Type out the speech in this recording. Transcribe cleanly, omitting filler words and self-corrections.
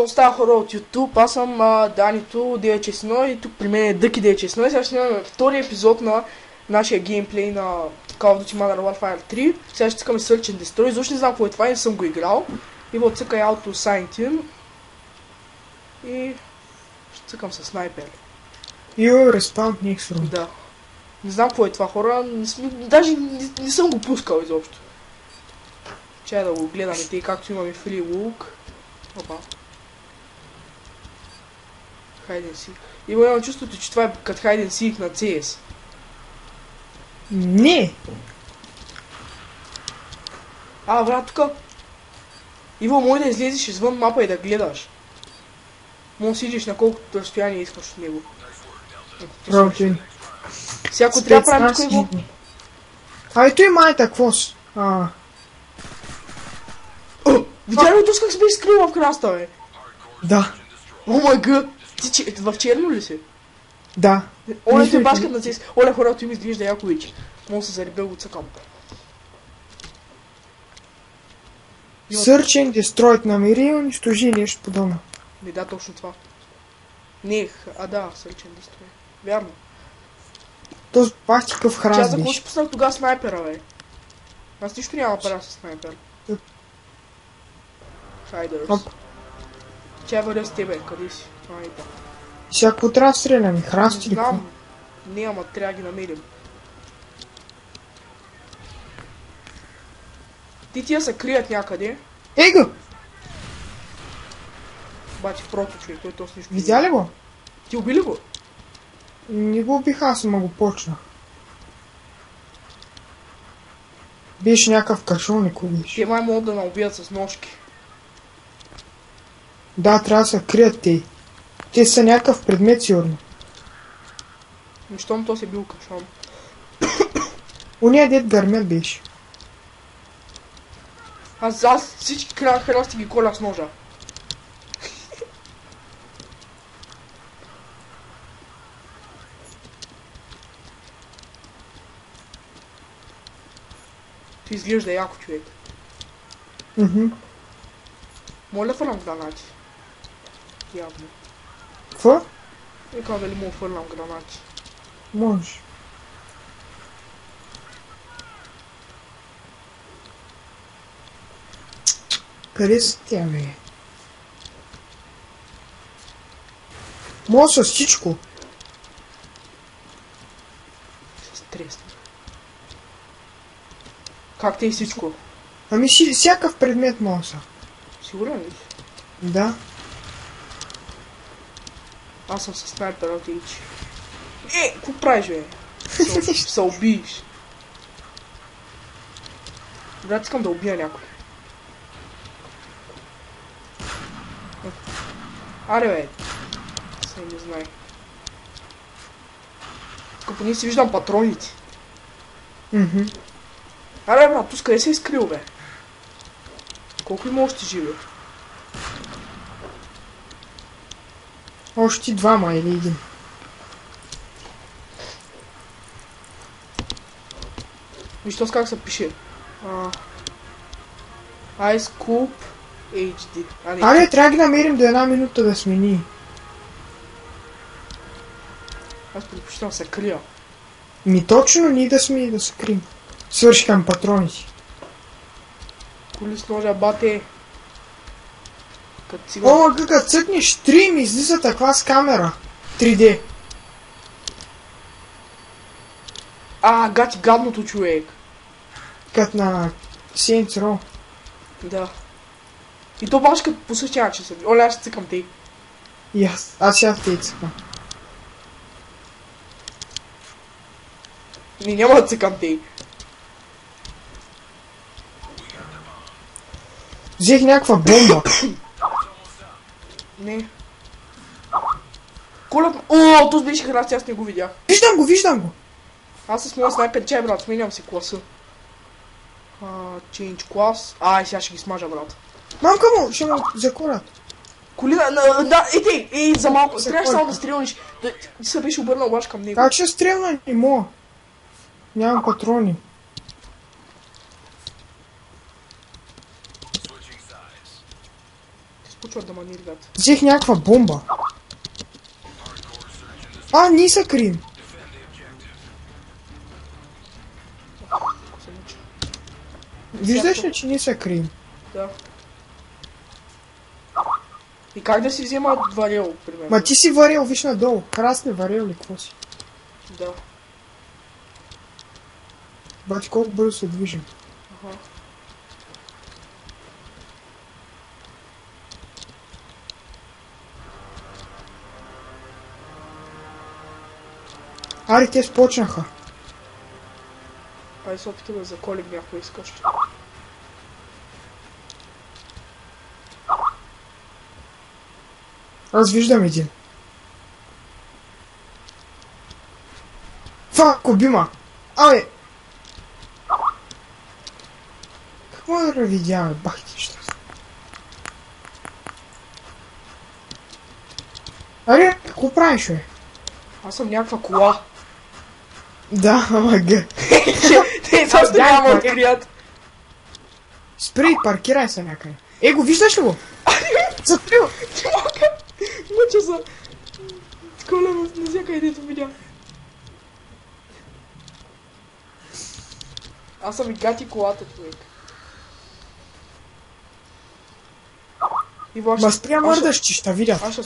То става хора от YouTube, аз съм Данито 961 и тук при мен е Дъки 961. Сега ще имаме втори епизод на нашия геймплей на Call of Duty Modern Warfare 3. Сега ще цъкаме Search and Destroy, защото не знам какво е това и не съм го играл. И го цъка Auto Signed In. И ще цъкам със снайпер. Respawn next room. Да. Не знам какво е това, хора, даже не съм го пускал изобщо. Чай да го гледаме, тъй както имаме фри лук. Опа. Хайден сик. Имам чувството, че това е като хайден сик на CS. Не! Брат, тука. Иво, може да излезеш извън мапа и да гледаш. Може да сидиш на колкото разстояние искаш от него. Протин. Всяко трябва да правим тук Иво. Той майта, какво си? Видя ли от как се беше скрил в краста, бе? Да. О май гъ! Ти в черно ли си? Да. Оле, той башкат на CS. Оле, хората им изглежда яко вече. Мога да се заребел го цъкам. Search and Destroy намери и унищожи нещо подобно. Не, да, точно това. Не, да, Search and Destroy. Вярно. Този пак ти къв храс Ча за какво беше. ще пуснах тогава снайпера, бе? Аз нищо няма пара с снайпер. Хайдърс. Чай вървя с тебе, къде си? Да. Сега какво трябва да стреляме? Храсти ли какво? Знам. Не, ама трябва да ги намерим. Тия се крият някъде. Ега! Бати в прото, човек, той точно нищо. Видя ли го? Ти уби ли го? Не го убих, аз ама го почна. Беше някакъв кашулник убиш. Те май могат да наубият с ножки. Да, трябва да се крият те. Те са някакъв предмет сигурно. Щом то си бил кашон. Уния дед гърмят беше. Аз всички храсти ги коля с ножа. Ти изглежда яко, човек. Моля да фърлям гранати. Явно. Какво? Викам дали мога фърлям гранати. Може. Къде са тя, бе? Може с всичко. С тресна. Как те и всичко? Ами всякакъв предмет може са. Сигурен ли? Да. Аз съм със снайпер от Ичи. Какво правиш, бе? Се убиеш. Брат, искам да убия някой. Аре, бе. Се не знае. Тук поне си виждам патроните. Аре, брат, тук къде се е скрил, бе? Колко има още живи? Още двама или един. Виж как се пише. Ice Cube HD. Абе, трябва да ги намерим до 1 минута да смени. Аз предпочитам се крия. Ми точно ние да сме и да се крием. Свършикам патроните. Коли с ножа, бате. О, като цъкнеш 3 ми излиза таква с камера. 3D. Гати гадното, човек. Като на Saints Row. Да. И то баш като по същия начин са. Оле, аз ще цъкам те. И аз сега те цъкам. Не, няма да цъкам те. Взех някаква бомба. Не. Коля... О, този беше храсти, аз не го видях. Виждам го. Аз с моя снайпер, чай, брат, сменям си класа. Change class. Сега ще ги смажа, брат. Мамка му, ще му закорят. Колина, да, за малко, трябваше само да стрелнеш. Ти се беше обърнал баш към него. Как ще стрелна? Не мога. Нямам патрони. случват да ма ни рвят. Взех някаква бомба. А, ние се крием. Ако се мъча. Виждаш ли, че ние се крием? Да. И как да си взема варел, примерно? Ма ти си варел, виж надолу. Красни варел ли, какво си? Да. Бати колко бързо се движим. Ага. Аре, те спочнаха. Айде се опитам да заколим някой искаш. Аз виждам един. Фак, обима! Абе! Какво да видяме, бах ти що? Аре, какво правиш, бе? Аз съм някаква кола. Да, ама га. Те също няма да открият. Спри, паркирай се някъде. Е, го виждаш ли го? Затрил! Не мога. Мъча се. Коля на всяка идето видя. Аз съм и гати колата, човек. И Ма спря мърдаш, че ще видят. Аз ще